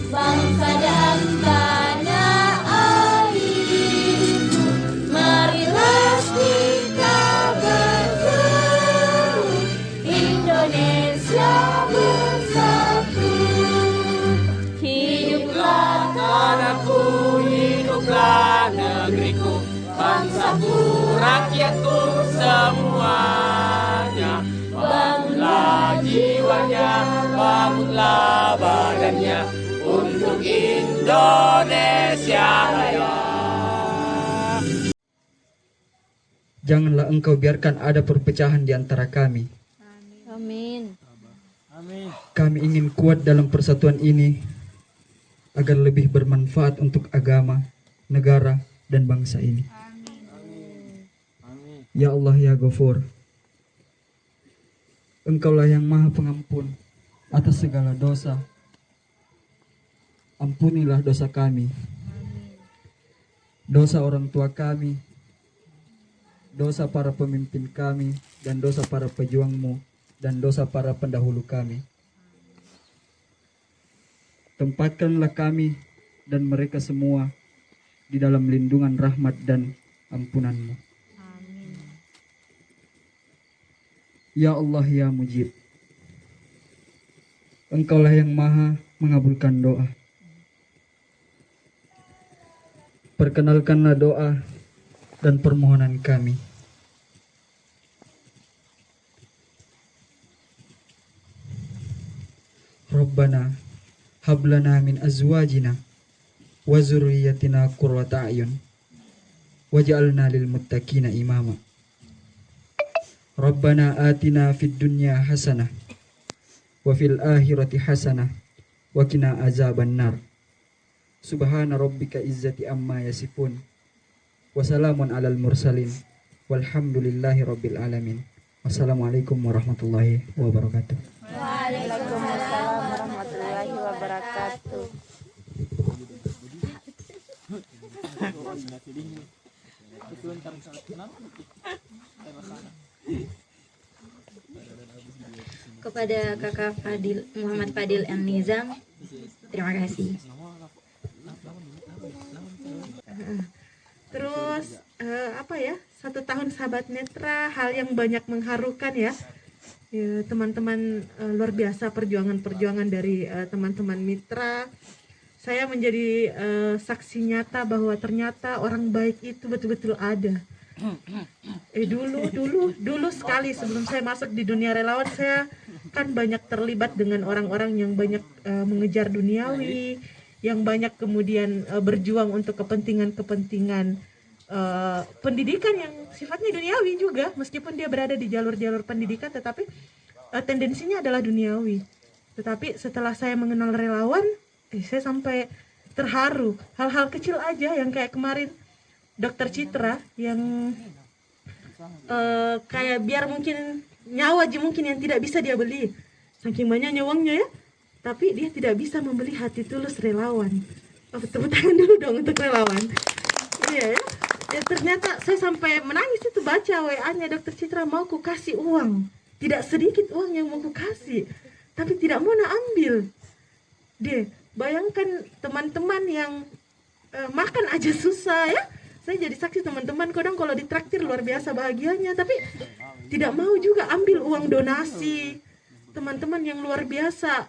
bangsa dan tanah airku. Marilah kita berseru, Indonesia bersatu. Hiduplah Tanahku, hiduplah negeriku, bangsaku, rakyatku semuanya. Bangunlah jiwanya, bangunlah badannya, untuk Indonesia Raya. Janganlah engkau biarkan ada perpecahan di antara kami. Amin. Kami ingin kuat dalam persatuan ini agar lebih bermanfaat untuk agama, negara, dan bangsa ini. Ya Allah ya Ghafur, Engkaulah yang maha pengampun atas segala dosa. Ampunilah dosa kami, dosa orang tua kami, dosa para pemimpin kami, dan dosa para pejuangmu, dan dosa para pendahulu kami. Tempatkanlah kami dan mereka semua di dalam lindungan rahmat dan ampunan-Mu. Ya Allah ya Mujib, Engkaulah yang maha mengabulkan doa. Perkenalkanlah doa dan permohonan kami. Rabbana hablana min azwajina wa zurriyyatina qurrata a'yun waj'alna lil muttaqina imama. Rabbana atina fid dunya hasanah wa fil akhirati hasanah wa qina azabannar. Subhana rabbika izzati amma yasifun wa salamun alal mursalin walhamdulillahi rabbil alamin. Wassalamualaikum warahmatullahi wabarakatuh. Waalaikumsalam warahmatullahi wabarakatuh. Kepada Kakak Fadil Muhammad Fadil M. Nizam, terima kasih. Terus apa ya, 1 tahun Sahabat Netra, hal yang banyak mengharukan ya, teman-teman, luar biasa perjuangan dari teman-teman mitra. Saya menjadi saksi nyata bahwa ternyata orang baik itu betul-betul ada. Dulu sekali sebelum saya masuk di dunia relawan, saya kan banyak terlibat dengan orang-orang yang banyak mengejar duniawi, yang banyak kemudian berjuang untuk kepentingan-kepentingan pendidikan yang sifatnya duniawi juga, meskipun dia berada di jalur-jalur pendidikan, tetapi tendensinya adalah duniawi. Tetapi setelah saya mengenal relawan, saya sampai terharu. Hal-hal kecil aja yang kayak kemarin Dokter Citra yang kayak biar mungkin nyawa aja mungkin yang tidak bisa dia beli, saking banyaknya uangnya ya, tapi dia tidak bisa membeli hati tulus relawan. Tepuk tangan dulu dong untuk relawan. Iya ya. Ya ternyata saya sampai menangis itu baca WA-nya Dokter Citra, mau ku kasih uang, tidak sedikit uang yang mau ku kasih, tapi tidak mau nak ambil. Deh, bayangkan teman-teman yang makan aja susah ya. Saya jadi saksi teman-teman kadang kalau ditraktir luar biasa bahagianya, tapi tidak mau juga ambil uang donasi. Teman-teman yang luar biasa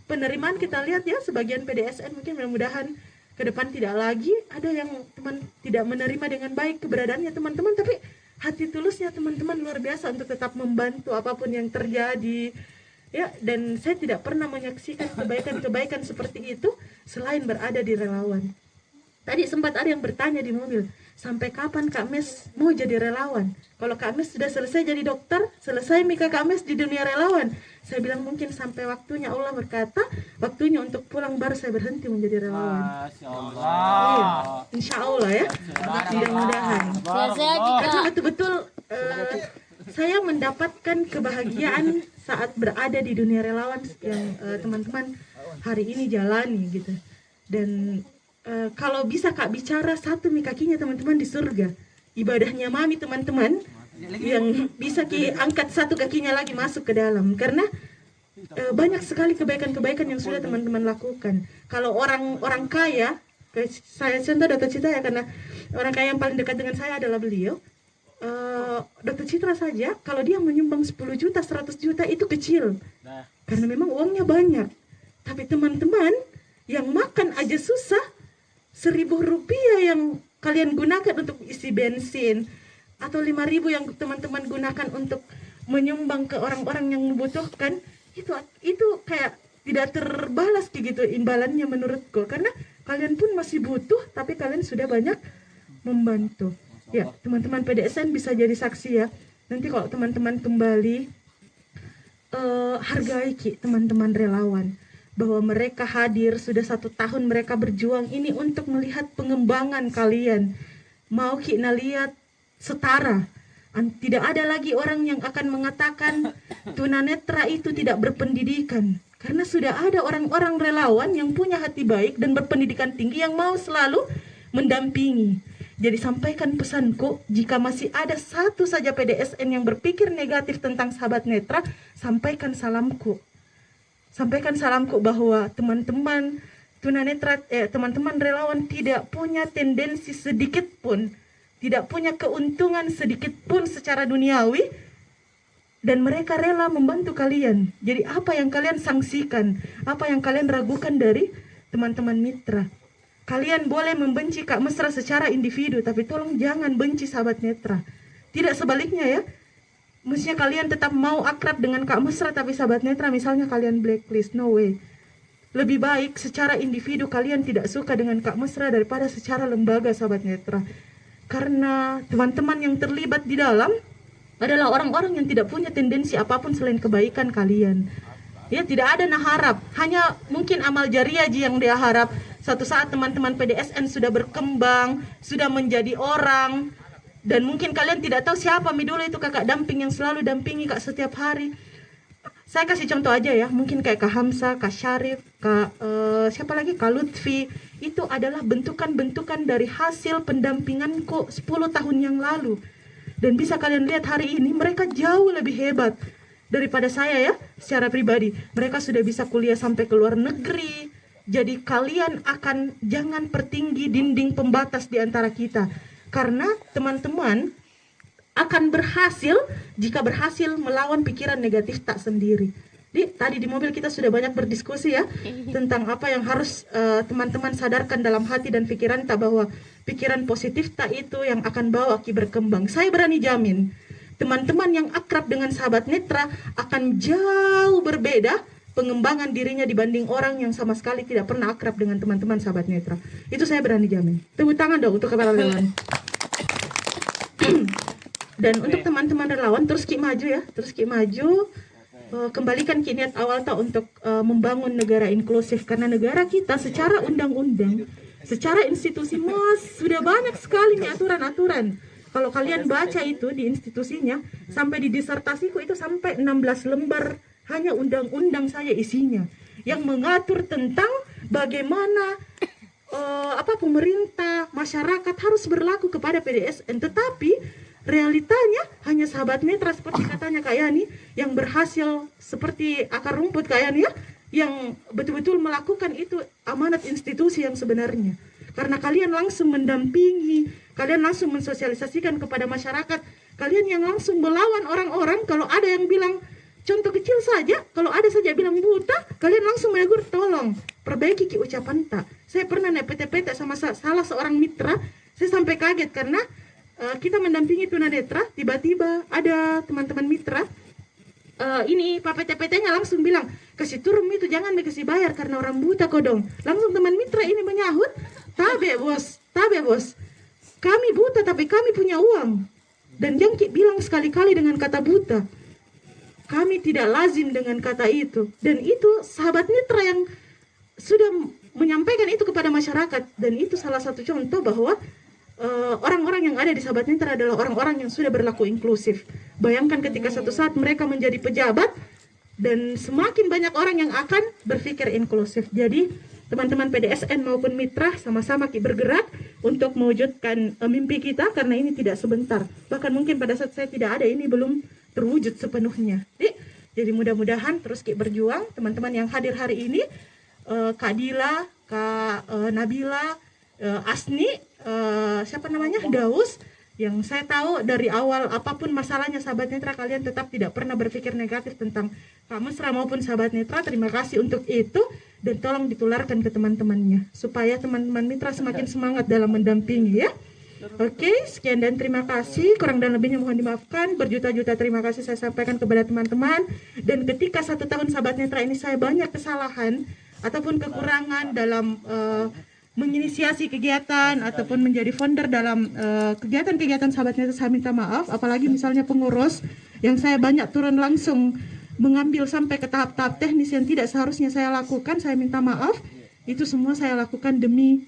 penerimaan kita lihat ya, sebagian PDSN mungkin mudah-mudahan ke depan tidak lagi ada yang teman tidak menerima dengan baik keberadaannya teman-teman, tapi hati tulusnya teman-teman luar biasa untuk tetap membantu apapun yang terjadi ya. Dan saya tidak pernah menyaksikan kebaikan-kebaikan seperti itu selain berada di relawan. Tadi sempat ada yang bertanya di mobil, sampai kapan Kak Mes mau jadi relawan? Kalau Kak Mes sudah selesai jadi dokter, selesai Mika Kak Mes di dunia relawan. Saya bilang mungkin sampai waktunya, Allah berkata waktunya untuk pulang baru saya berhenti menjadi relawan. Masya Allah. Iya, insya Allah ya, mudah-mudahan. Karena betul-betul saya mendapatkan kebahagiaan saat berada di dunia relawan yang teman-teman hari ini jalani gitu. Dan kalau bisa Kak bicara satu kakinya teman-teman di surga, ibadahnya Mami teman-teman, yang bisa angkat satu kakinya lagi masuk ke dalam, karena banyak sekali kebaikan-kebaikan yang sudah teman-teman lakukan. Kalau orang kaya, saya contoh Dr. Citra ya, karena orang kaya yang paling dekat dengan saya adalah beliau. Dr. Citra saja, kalau dia menyumbang 10 juta, 100 juta itu kecil. Karena memang uangnya banyak. Tapi teman-teman yang makan aja susah, 1.000 rupiah yang kalian gunakan untuk isi bensin, atau 5.000 yang teman-teman gunakan untuk menyumbang ke orang-orang yang membutuhkan, itu kayak tidak terbalas kayak gitu imbalannya menurutku, karena kalian pun masih butuh tapi kalian sudah banyak membantu. Ya, teman-teman PDSN bisa jadi saksi ya. Nanti kalau teman-teman kembali, hargai teman-teman relawan, bahwa mereka hadir sudah 1 tahun mereka berjuang ini untuk melihat pengembangan kalian. Mau kita lihat setara. Tidak ada lagi orang yang akan mengatakan tunanetra itu tidak berpendidikan. Karena sudah ada orang-orang relawan yang punya hati baik dan berpendidikan tinggi yang mau selalu mendampingi. Jadi sampaikan pesanku, jika masih ada satu saja PDSN yang berpikir negatif tentang sahabat netra, sampaikan salamku. Sampaikan salamku bahwa teman-teman tunanetra, teman-teman relawan tidak punya tendensi sedikit pun, tidak punya keuntungan sedikit pun secara duniawi, dan mereka rela membantu kalian. Jadi apa yang kalian sangsikan, apa yang kalian ragukan dari teman-teman mitra. Kalian boleh membenci Kak Mesra secara individu, tapi tolong jangan benci sahabat netra. Tidak sebaliknya ya. Mestinya kalian tetap mau akrab dengan Kak Mesra, tapi sahabat netra misalnya kalian blacklist. No way. Lebih baik secara individu kalian tidak suka dengan Kak Mesra daripada secara lembaga sahabat netra. Karena teman-teman yang terlibat di dalam adalah orang-orang yang tidak punya tendensi apapun selain kebaikan kalian. Ya, tidak ada harap, hanya mungkin amal jariah yang dia harap. Suatu saat teman-teman PDSN sudah berkembang, sudah menjadi orang, dan mungkin kalian tidak tahu siapa dulu itu kakak damping yang selalu dampingi Kak setiap hari. Saya kasih contoh aja ya, mungkin kayak Kak Hamsa, Kak Syarif, siapa lagi, Kak Lutfi. Itu adalah bentukan-bentukan dari hasil pendampinganku 10 tahun yang lalu. Dan bisa kalian lihat hari ini mereka jauh lebih hebat daripada saya ya, secara pribadi. Mereka sudah bisa kuliah sampai ke luar negeri. Jadi kalian akan jangan pertinggi dinding pembatas di antara kita. Karena teman-teman akan berhasil jika berhasil melawan pikiran negatif tak sendiri. Tadi di mobil kita sudah banyak berdiskusi ya tentang apa yang harus teman-teman sadarkan dalam hati dan pikiran tak, bahwa pikiran positif tak itu yang akan bawa kita berkembang. Saya berani jamin teman-teman yang akrab dengan sahabat netra akan jauh berbeda pengembangan dirinya dibanding orang yang sama sekali tidak pernah akrab dengan teman-teman sahabat netra. Itu saya berani jamin. Tepuk tangan dong untuk kepala relawan. Dan untuk teman-teman relawan terus ki maju ya, terus ki maju. Kembalikan niat awal tak untuk membangun negara inklusif, karena negara kita secara undang-undang, secara institusi sudah banyak sekali nih aturan-aturan. Kalau kalian baca itu di institusinya, sampai di disertasiku itu sampai 16 lembar hanya undang-undang saya isinya, yang mengatur tentang bagaimana pemerintah, masyarakat harus berlaku kepada PDSN. Tetapi realitanya hanya sahabat netra seperti katanya Kak Yani yang berhasil seperti akar rumput Kak Yani ya, yang betul-betul melakukan itu amanat institusi yang sebenarnya. Karena kalian langsung mendampingi, kalian langsung mensosialisasikan kepada masyarakat, kalian yang langsung melawan orang-orang. Kalau ada yang bilang, contoh kecil saja, kalau ada saja bilang buta, kalian langsung menegur, tolong perbaiki ki ucapan tak. Saya pernah naik PT-PT sama salah seorang mitra, saya sampai kaget karena kita mendampingi tunanetra, tiba-tiba ada teman-teman mitra, ini Pak PT-PT-nya langsung bilang, kasih turun itu jangan dikasih bayar karena orang buta kodong. Langsung teman mitra ini menyahut, tabe bos, kami buta tapi kami punya uang. Dan Jangki bilang sekali-kali dengan kata buta, kami tidak lazim dengan kata itu. Dan itu sahabat mitra yang sudah menyampaikan itu kepada masyarakat. Dan itu salah satu contoh bahwa orang-orang yang ada di sahabat netra adalah orang-orang yang sudah berlaku inklusif. Bayangkan ketika satu saat mereka menjadi pejabat dan semakin banyak orang yang akan berpikir inklusif. Jadi teman-teman PDSN maupun mitra sama-sama bergerak untuk mewujudkan mimpi kita, karena ini tidak sebentar. Bahkan mungkin pada saat saya tidak ada ini belum terwujud sepenuhnya. Jadi Jadi mudah-mudahan terus Ki berjuang, teman-teman yang hadir hari ini, Kak Dila, Kak Nabila, Asni, siapa namanya, Daus, yang saya tahu dari awal apapun masalahnya sahabat netra, kalian tetap tidak pernah berpikir negatif tentang Kak Mesra maupun sahabat netra. Terima kasih untuk itu, dan tolong ditularkan ke teman-temannya supaya teman-teman mitra semakin semangat dalam mendampingi ya. Oke, sekian dan terima kasih. Kurang dan lebihnya mohon dimaafkan. Berjuta-juta terima kasih saya sampaikan kepada teman-teman. Dan ketika 1 tahun sahabat netra ini saya banyak kesalahan ataupun kekurangan dalam menginisiasi kegiatan ataupun menjadi founder dalam kegiatan-kegiatan sahabat netra, saya minta maaf. Apalagi misalnya pengurus yang saya banyak turun langsung mengambil sampai ke tahap-tahap teknis yang tidak seharusnya saya lakukan, saya minta maaf. Itu semua saya lakukan demi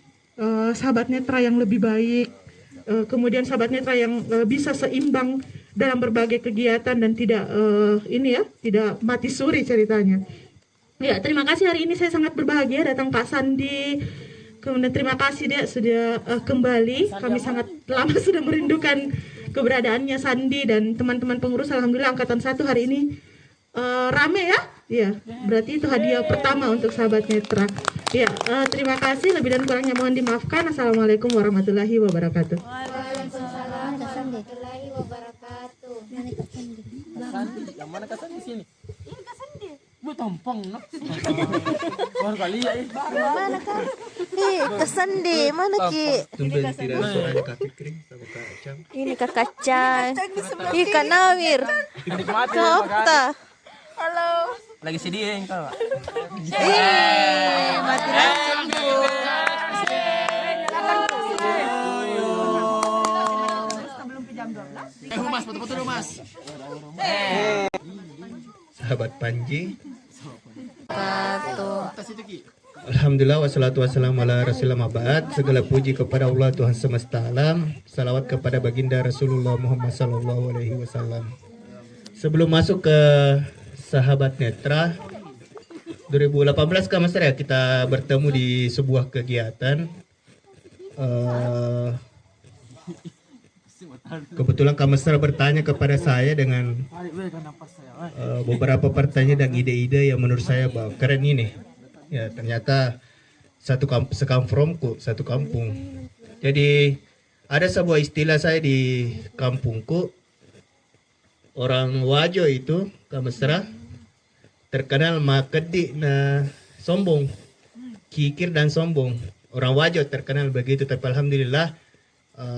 sahabat netra yang lebih baik. Kemudian sahabat netra yang bisa seimbang dalam berbagai kegiatan dan tidak tidak mati suri ceritanya. Ya, terima kasih hari ini saya sangat berbahagia datang Pak Sandi. Kemudian terima kasih dia sudah kembali. Kami sangat lama sudah merindukan keberadaannya Sandi dan teman-teman pengurus. Alhamdulillah angkatan 1 hari ini rame ya. Iya, berarti itu hadiah pertama untuk sahabat netra. Ya, terima kasih, lebih dan kurangnya mohon dimaafkan. Assalamualaikum warahmatullahi wabarakatuh. Waalaikumsalam warahmatullahi wabarakatuh. Yang mana Kak Sandi sini? Ini Kak Sandi. Bu tompong nak. Baru kali ya. Mana Kak? Kesandi, mana Ki? Tumben tidak ada suaranya Kak Fikri sama Kak Acang. Ini Kak Kacang. Kak Nawir. Nikmati Kak Okta. lagi sedih ya engkau. Mati lampu. Mas, foto-foto dulu Mas. Sahabat Panji. Satu. Alhamdulillah wassalatu wassalamu ala rasulillah ma'ba'ad. Segala puji kepada Allah Tuhan semesta alam. Salawat kepada baginda Rasulullah Muhammad sallallahu alaihi wasallam. Sebelum masuk ke sahabat netra 2018 Kak Mas ya, kita bertemu di sebuah kegiatan. Kebetulan Kak Mesra bertanya kepada saya dengan beberapa pertanyaan dan ide-ide yang menurut saya bahwa keren ini. Ya, ternyata satu kampung. Jadi ada sebuah istilah saya di kampungku. Orang Wajo itu Kak Mesra terkenal makedi na sombong, kikir dan sombong. Orang Wajo terkenal begitu, tapi alhamdulillah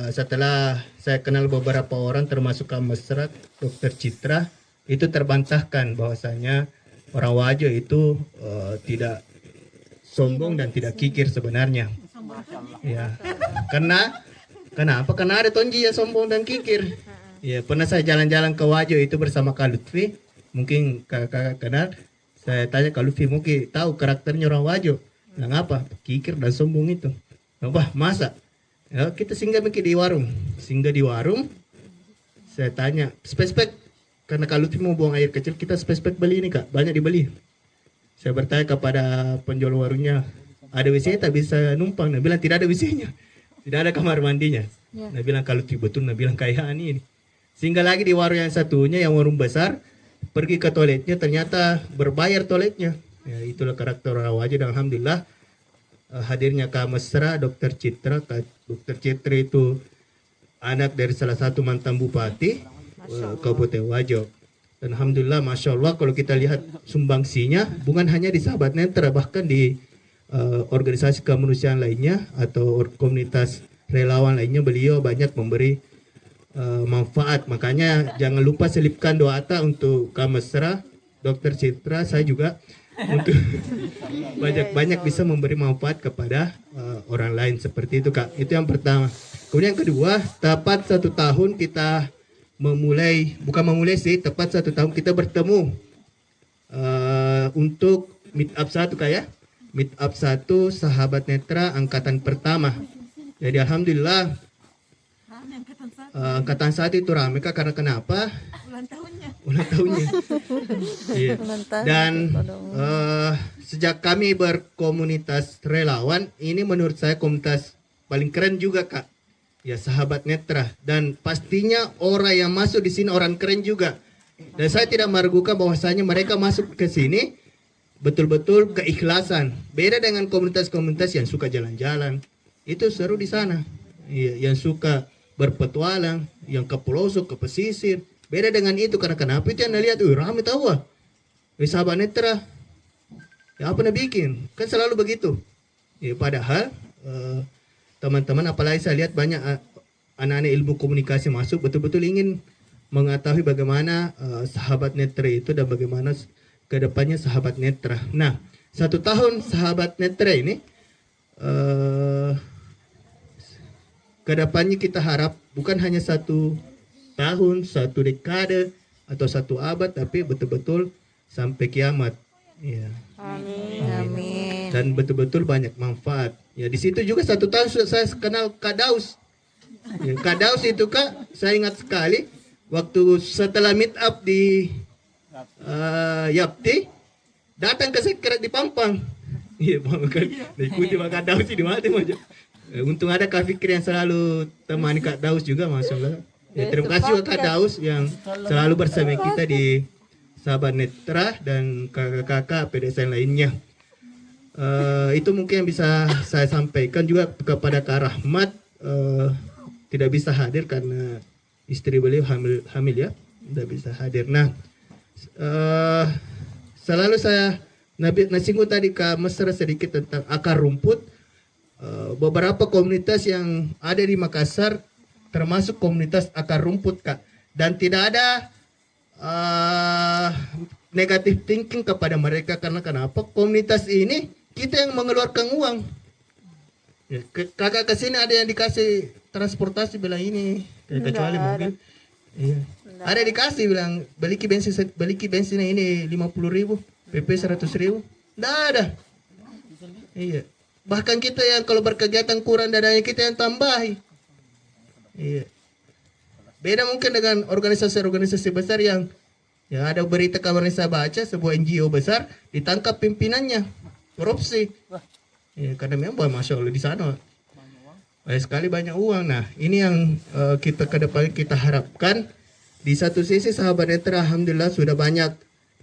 setelah saya kenal beberapa orang termasuk Kak Mesra, Dr. Citra, itu terbantahkan bahwasanya orang Wajo itu tidak sombong dan tidak kikir sebenarnya. Ya. Kenapa? Karena ada tonji ya sombong dan kikir. Ya, pernah saya jalan-jalan ke Wajo itu bersama Kak Lutfi. Mungkin kakak kenal. Saya tanya Kak Lutfi, mungkin tahu karakternya orang Wajo. Nah, ngapa? Kikir dan sombong itu. Apa? Masa? Ya, kita singgah di warung. Singgah di warung. Saya tanya, spek karena Kak Lutfi mau buang air kecil, kita spek beli ini Kak, banyak dibeli. Saya bertanya kepada penjual warungnya, ada WC tak bisa numpang? Nah bilang tidak ada WC-nya, tidak ada kamar mandinya. Nah bilang kalau betul, nah bilang kayak ini. Sehingga lagi di warung yang satunya, yang warung besar, pergi ke toiletnya ternyata berbayar toiletnya. Ya, itulah karakter orang Wajo dan alhamdulillah hadirnya Kak Mesra, Dr. Citra. Dr. Citra itu anak dari salah satu mantan bupati Kabupaten Wajo. Dan alhamdulillah, masya Allah, kalau kita lihat sumbangsinya bukan hanya di sahabat netra, bahkan di organisasi kemanusiaan lainnya atau komunitas relawan lainnya, beliau banyak memberi manfaat. Makanya jangan lupa selipkan doa Ata untuk Kak Mesra, Dr. Citra, saya juga untuk banyak bisa memberi manfaat kepada orang lain seperti itu Kak. Itu yang pertama. Kemudian yang kedua, tepat 1 tahun kita tepat 1 tahun kita bertemu untuk meet up 1 Kak ya. Meet up 1 sahabat netra angkatan pertama. Jadi alhamdulillah angkatan 1 itu ramai Kak, karena kenapa? Ulang tahunnya. Iya. Dan sejak kami berkomunitas relawan, ini menurut saya komunitas paling keren juga Kak. Ya, sahabat netra, dan pastinya orang yang masuk di sini orang keren juga. Dan saya tidak meragukan bahwasanya mereka masuk ke sini betul-betul keikhlasan. Beda dengan komunitas-komunitas yang suka jalan-jalan. Itu seru di sana. Iya, yang suka berpetualang, yang ke pelosok, ke pesisir. Beda dengan itu, karena kenapa itu yang lihat, rame tahu ah. Sahabat Netra. Ya apa nak bikin? Kan selalu begitu. Ya, padahal teman-teman, apalagi saya lihat banyak anak-anak ilmu komunikasi masuk, betul-betul ingin mengetahui bagaimana sahabat Netra itu dan bagaimana kedepannya sahabat Netra. Nah, 1 tahun sahabat Netra ini kedepannya kita harap bukan hanya 1 tahun, 1 dekade atau 1 abad, tapi betul-betul sampai kiamat. Ya. Amin. Dan betul-betul banyak manfaat. Ya, di situ juga 1 tahun sudah saya kenal Kak Daus. Ya, Kak Daus itu Kak, saya ingat sekali waktu setelah meet up di Yapti, datang ke sekret di Pampang. Iya, kan. Ikuti Kak Daus di mana aja. Untung ada Kak Fikri yang selalu temani Kak Daus juga, masalah. Ya, terima kasih Kak Daus yang selalu bersama kita di Sahabat Netra dan kakak-kakak PDSN lainnya. Itu mungkin yang bisa saya sampaikan juga kepada Kak Rahmat. Tidak bisa hadir karena istri beliau hamil ya, tidak bisa hadir. Nah, selalu saya singgung tadi Kak Mesra sedikit tentang akar rumput. Beberapa komunitas yang ada di Makassar termasuk komunitas akar rumput Kak, dan tidak ada negatif thinking kepada mereka. Karena kenapa? Komunitas ini kita yang mengeluarkan uang. Ya, kakak kesini ada yang dikasih transportasi, bilang ini kecuali mobil. Iya. Ada dikasih bilang beli bensin ini 50.000, PP 100.000. Nggak ada. Iya. Bahkan kita yang kalau berkegiatan kurang dananya kita yang tambahi. Iya. Beda mungkin dengan organisasi-organisasi besar yang ya ada berita kemarin saya baca, sebuah NGO besar ditangkap pimpinannya korupsi. Ya, karena memang masya Allah di sana banyak sekali banyak uang. Nah, ini yang kita ke depan kita harapkan. Di satu sisi sahabat Netra alhamdulillah sudah banyak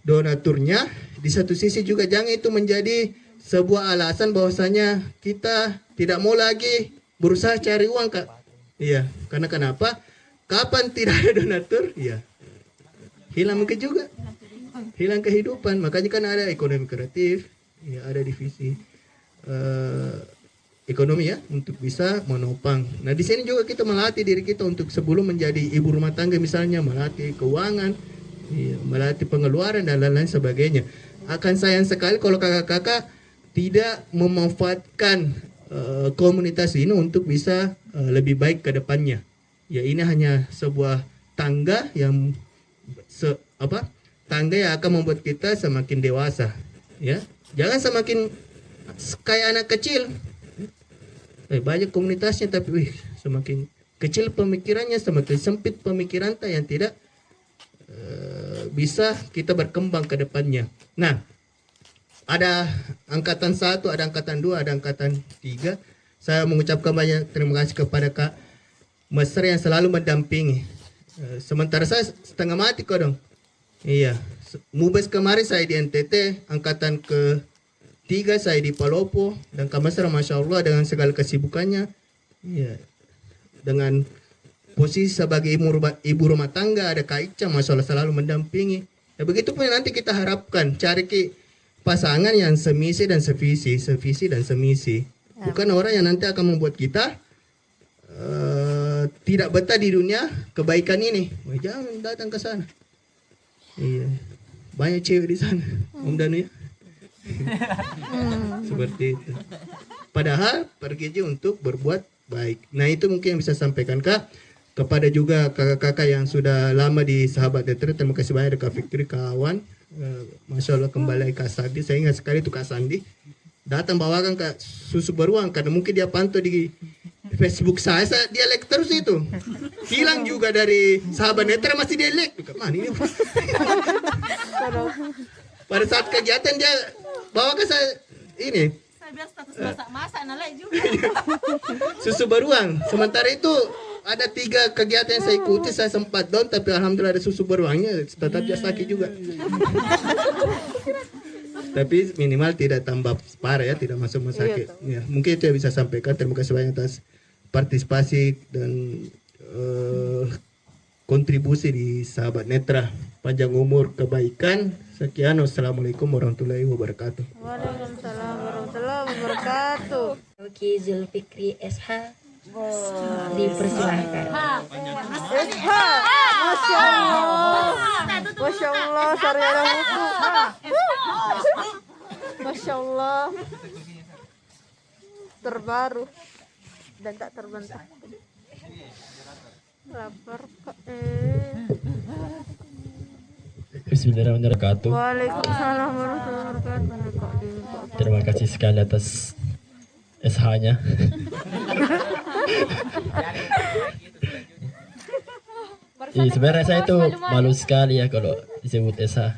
donaturnya. Di satu sisi juga jangan itu menjadi sebuah alasan bahwasanya kita tidak mau lagi berusaha cari uang Kak. Iya, karena kenapa? Kapan tidak ada donatur? Ya, hilang mungkin juga, hilang kehidupan. Makanya kan ada ekonomi kreatif, ya ada divisi ekonomi ya untuk bisa menopang. Nah di sini juga kita melatih diri kita untuk sebelum menjadi ibu rumah tangga misalnya, melatih keuangan, ya, melatih pengeluaran dan lain-lain sebagainya. Akan sayang sekali kalau kakak-kakak tidak memanfaatkan komunitas ini untuk bisa lebih baik ke depannya. Ya ini hanya sebuah tangga yang tangga yang akan membuat kita semakin dewasa. Ya, jangan semakin kayak anak kecil. Banyak komunitasnya tapi semakin kecil pemikirannya, semakin sempit pemikiran yang tidak bisa kita berkembang ke depannya. Nah, ada angkatan 1, ada angkatan 2, ada angkatan 3. Saya mengucapkan banyak terima kasih kepada Kak Mesra yang selalu mendampingi. Sementara saya setengah mati kok dong. Iya, Mubes kemarin saya di NTT, angkatan ke-3 saya di Palopo, dan Kak Mesra masya Allah dengan segala kesibukannya, iya, dengan posisi sebagai ibu rumah tangga, ada Kak Ica masya Allah selalu mendampingi. Ya begitu pun nanti kita harapkan cari pasangan yang semisi dan sevisi dan semisi. Bukan orang yang nanti akan membuat kita tidak betah di dunia kebaikan ini. Jangan datang ke sana. Iya, banyak cewek di sana, Om Danu ya. Seperti itu. Padahal pergi aja untuk berbuat baik. Nah itu mungkin yang bisa sampaikan Kak. Kepada juga kakak-kakak yang sudah lama di Sahabat Netra, terima kasih banyak Kak Fikri, kawan. Masya Allah kembali Kak Sandi. Saya ingat sekali tuh Kak Sandi datang bawakan Kak susu beruang, karena mungkin dia pantau di Facebook saya dia like terus itu. Hilang juga dari Sahabat Netra masih dia like. Mana ini? Pada saat kegiatan dia bawa ke saya ini. Saya biar status masak-masak nalai juga. Susu beruang. Sementara itu ada 3 kegiatan yang saya ikuti, saya sempat down, tapi alhamdulillah ada susu beruangnya, tetap dia sakit juga. Tapi minimal tidak tambah parah ya, tidak masuk rumah sakit. Ya, mungkin itu yang bisa sampaikan. Terima kasih banyak atas partisipasi dan kontribusi di Sahabat Netra. Panjang umur, kebaikan. Sekian, wassalamualaikum warahmatullahi wabarakatuh. Waalaikumsalam warahmatullahi wabarakatuh. Oke, Zulfikri SH dipersilahkan. Masya Allah. Masya Allah, sarjana hukum. Masya Allah. Terbaru dan tak terbantah. Lapar Pak. Bismillahirrahmanirrahim. Waalaikumsalam warahmatullahi wabarakatuh. Terima kasih sekali atas SH-nya. Sebenarnya saya itu malu sekali ya kalau disebut SH.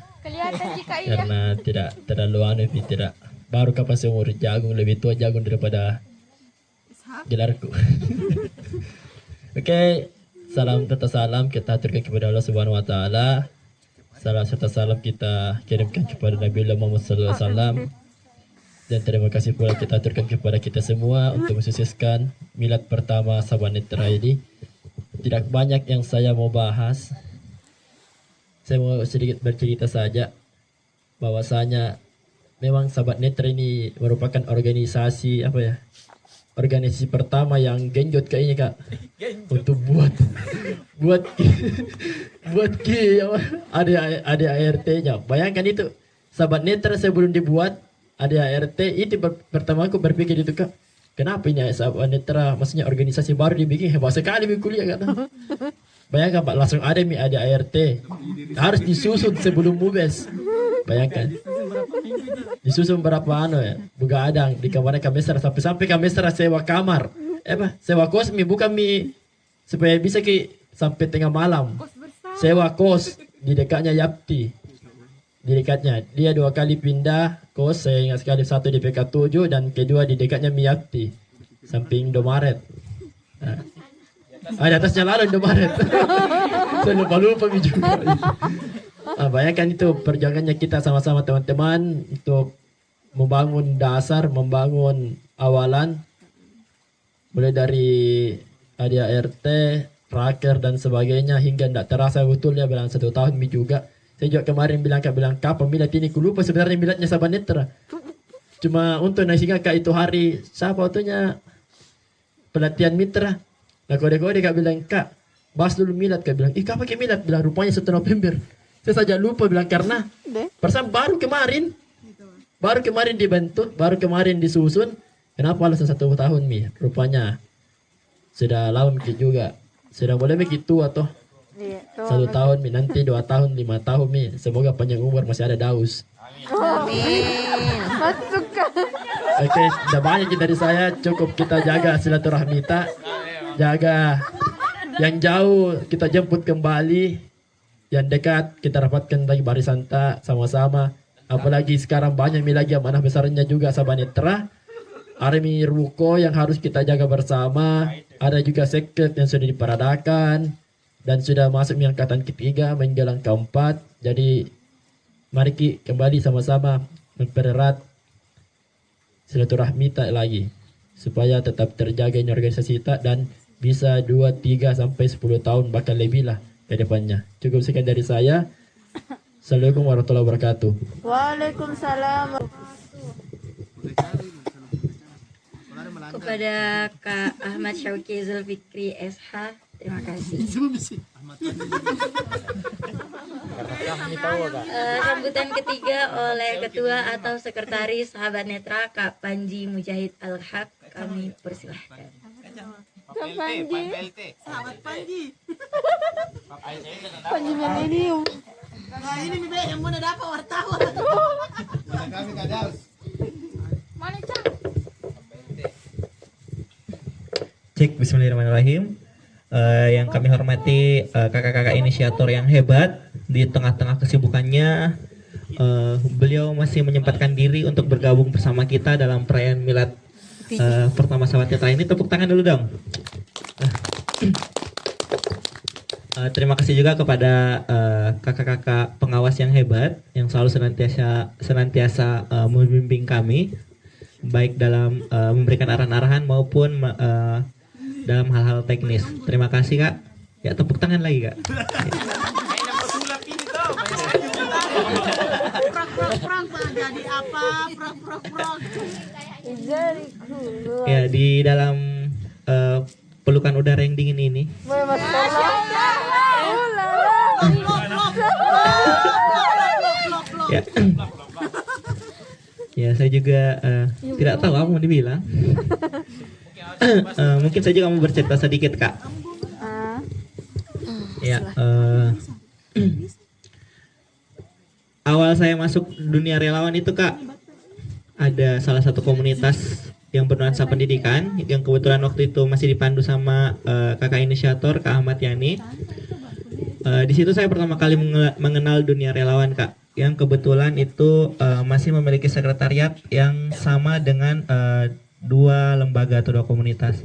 Karena tidak terlalu aneh, tidak baru kapan seumur jagung, lebih tua jagung daripada gelarku. Oke, salam serta salam kita aturkan kepada Allah Subhanahu wa taala. Salam serta salam kita kirimkan kepada Nabi Muhammad sallallahu alaihi wasallam. Dan terima kasih pula kita aturkan kepada kita semua untuk mensukseskan milad pertama Sahabat Netra ini. Tidak banyak yang saya mau bahas. Saya mau sedikit bercerita saja bahwasanya memang Sahabat Netra ini merupakan organisasi apa ya? Organisasi pertama yang genjot kayaknya Kak. Untuk buat ada ART-nya. Bayangkan itu, Sahabat Netra sebelum dibuat ada ART itu pertama aku berpikir itu Kak. Kenapa ini Sahabat Netra, maksudnya organisasi baru dibikin, hebat sekali kuliah kan. Bayangkan Pak, langsung ada ART. Harus disusun sebelum mubes. Bayangkan. Disusun berapa ya? Begadang di kamarnya Kamesra sampai Kamesra sewa kamar. Sewa kos bukan supaya bisa sampai tengah malam. Sewa kos di dekatnya Yapti. Di dekatnya. Dia 2 kali pindah kos, saya ingat sekali, satu di PK7 dan kedua di dekatnya Miyakti. Samping Indomaret. Nah. Di atasnya lalu Indomaret. Saya lupa juga. Bayangkan itu perjuangannya kita sama-sama teman-teman untuk membangun dasar, membangun awalan. Mulai dari ADART, raker dan sebagainya hingga tidak terasa betul ya bilang 1 tahun juga. Saya juga kemarin bilang kapan milad ini, ku lupa sebenarnya miladnya Sahabat Netra. Cuma untuk nasihat Kak itu hari siapa waktunya pelatihan mitra. Nah kode-kode Kak bilang Kak bahas dulu milad, Kak bilang kapan ke milad, bilang rupanya 1 November. Saya saja lupa bilang karena perasaan baru kemarin dibentuk, baru kemarin disusun. Kenapa alasan 1 tahun rupanya sudah lama juga, sudah mulai begitu atau 1 tahun nanti 2 tahun 5 tahun semoga panjang umur masih ada daus. Amin. Oke, sudah banyak dari saya, cukup kita jaga silaturahmi kita, jaga yang jauh kita jemput kembali, yang dekat kita rapatkan lagi barisan sama-sama. Apalagi sekarang banyak lagi amanah besarnya juga Sahabat Netra. Army Ruko yang harus kita jaga bersama. Ada juga sekret yang sudah diperadakan dan sudah masuk angkatan ketiga menjelang keempat. Jadi mari kembali sama-sama mempererat silaturahmi tak lagi supaya tetap terjaga ini organisasi kita dan bisa 2, 3 sampai 10 tahun bahkan lebih lah ke depannya. Cukup sekian dari saya. Assalamualaikum warahmatullahi wabarakatuh. Waalaikumsalam. Kepada Kak Ahmad Syauqi Zulfikri SH, terima kasih. Sambutan ketiga oleh Ketua atau Sekretaris Sahabat Netra Kak Panji Mujahid Al-Haq, kami persilahkan. Panji Milenium. Yang mana dapat wartawan? Cek, bismillahirrahmanirrahim. Yang kami hormati kakak-kakak inisiator yang hebat di tengah-tengah kesibukannya, beliau masih menyempatkan diri untuk bergabung bersama kita dalam perayaan milad pertama Sahabat Netra ini. Tepuk tangan dulu dong. Terima kasih juga kepada kakak-kakak pengawas yang hebat yang selalu senantiasa membimbing kami baik dalam memberikan arahan-arahan maupun dalam hal-hal teknis. Terima kasih Kak. Ya tepuk tangan lagi Kak. Jadi apa? Ya di dalam pelukan udara yang dingin ini. Ya. Ya saya juga tidak tahu apa mau dibilang. Mungkin saya juga mau bercerita sedikit Kak. Ya. Awal saya masuk dunia relawan itu Kak, ada salah satu komunitas yang bernuansa pendidikan yang kebetulan waktu itu masih dipandu sama kakak inisiator Kak Ahmad Yani. Di situ saya pertama kali mengenal dunia relawan Kak, yang kebetulan itu masih memiliki sekretariat yang sama dengan dua lembaga atau dua komunitas.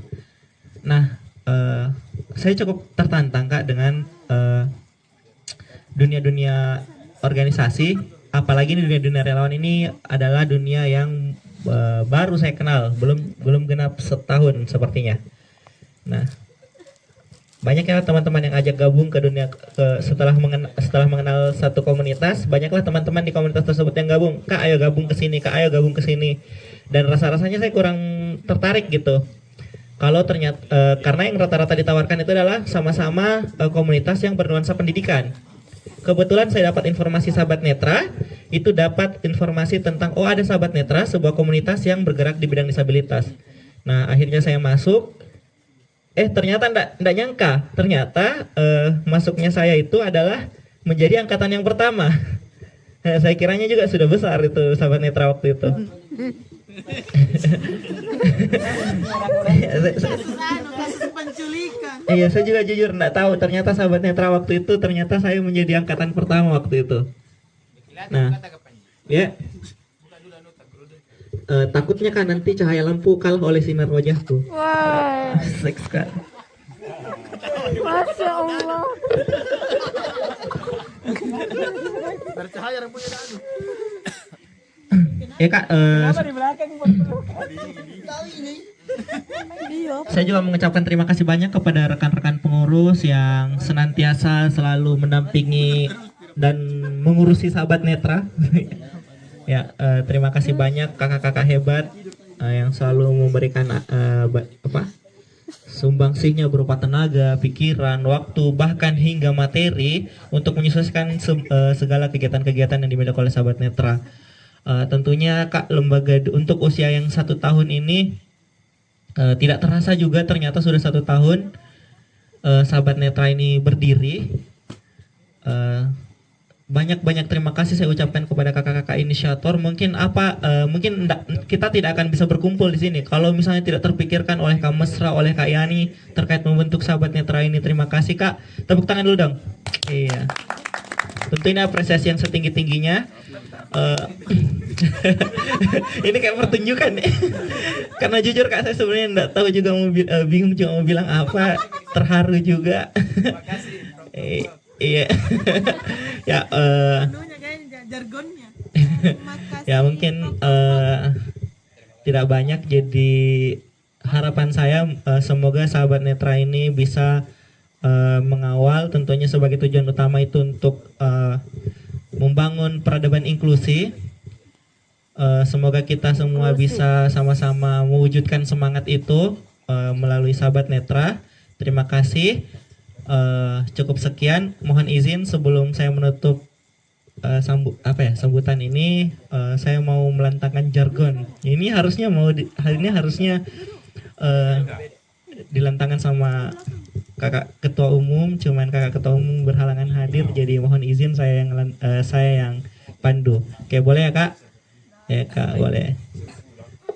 Nah, saya cukup tertantang Kak dengan dunia-dunia organisasi, apalagi di dunia relawan ini adalah dunia yang baru saya kenal, belum genap setahun sepertinya. Nah, banyaknya teman-teman yang ajak gabung ke dunia setelah mengenal satu komunitas, banyaklah teman-teman di komunitas tersebut yang gabung. Kak, ayo gabung ke sini, Kak, ayo gabung ke sini. Dan rasa-rasanya saya kurang tertarik gitu. Kalau ternyata karena yang rata-rata ditawarkan itu adalah sama-sama komunitas yang bernuansa pendidikan. Kebetulan saya dapat informasi Sahabat Netra, itu dapat informasi tentang ada Sahabat Netra, sebuah komunitas yang bergerak di bidang disabilitas. Nah, akhirnya saya masuk. Ternyata enggak nyangka, ternyata masuknya saya itu adalah menjadi angkatan yang pertama. Saya kiranya juga sudah besar itu Sahabat Netra waktu itu. Iya, saya juga jujur enggak tahu, ternyata Sahabat Netra waktu itu ternyata saya menjadi angkatan pertama waktu itu. Nah, ya. Takutnya kan nanti cahaya lampu kalah oleh sinar wajahku. Wah, Seks kan. Masya Allah. Bercahaya rambutnya anu. Ya Kak, saya juga mengucapkan terima kasih banyak kepada rekan-rekan pengurus yang senantiasa selalu mendampingi dan mengurusi Sahabat Netra. Ya, terima kasih banyak kakak-kakak hebat yang selalu memberikan sumbangsihnya berupa tenaga, pikiran, waktu, bahkan hingga materi untuk menyukseskan segala kegiatan-kegiatan yang dimiliki oleh Sahabat Netra. Tentunya Kak, lembaga untuk usia yang 1 tahun ini tidak terasa juga ternyata sudah 1 tahun Sahabat Netra ini berdiri. Banyak terima kasih saya ucapkan kepada kakak-kakak inisiator. Mungkin kita tidak akan bisa berkumpul di sini kalau misalnya tidak terpikirkan oleh Kak Mesra, oleh Kak Yani terkait membentuk Sahabat Netra ini. Terima kasih Kak. Tepuk tangan dulu dong. Iya. Tentu ini apresiasi yang setinggi-tingginya. Ini kayak pertunjukan ya. Karena jujur Kak, saya sebenarnya enggak tahu juga bingung juga mau bilang apa, terharu juga. Iya. Ya ya mungkin tidak banyak, jadi harapan saya semoga Sahabat Netra ini bisa mengawal, tentunya sebagai tujuan utama itu untuk membangun peradaban inklusi. Semoga kita semua bisa sama-sama mewujudkan semangat itu melalui Sahabat Netra. Terima kasih. Cukup sekian. Mohon izin sebelum saya menutup sambutan ini, saya mau melantangkan jargon. Ini harusnya dilantangkan sama kakak ketua umum, cuman kakak ketua umum berhalangan hadir, jadi mohon izin saya yang pandu. Oke, boleh ya Kak? Ya Kak, boleh.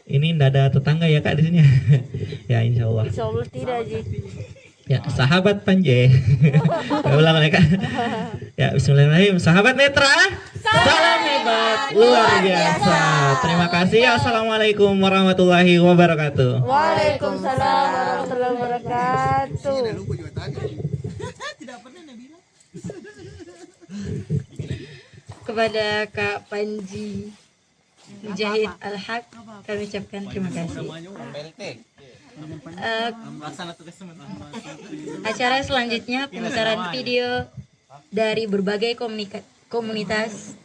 Ini nggak ada tetangga ya Kak di sini? Ya insya Allah. Insya Allah tidak, Ji. Ya, Sahabat Panje. Ulang ya Kak. Ya, bismillahirrahmanirrahim. Sahabat Netra, salam hebat luar biasa. Terima kasih. Assalamualaikum warahmatullahi wabarakatuh. Waalaikumsalam warahmatullahi wabarakatuh. Lupa juga tadi. Kepada Kak Panji Mujahid Al-Haq kami ucapkan terima kasih. Acara selanjutnya pemutaran video dari berbagai komunitas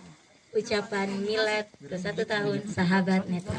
ucapan milad 21 tahun Sahabat Netra.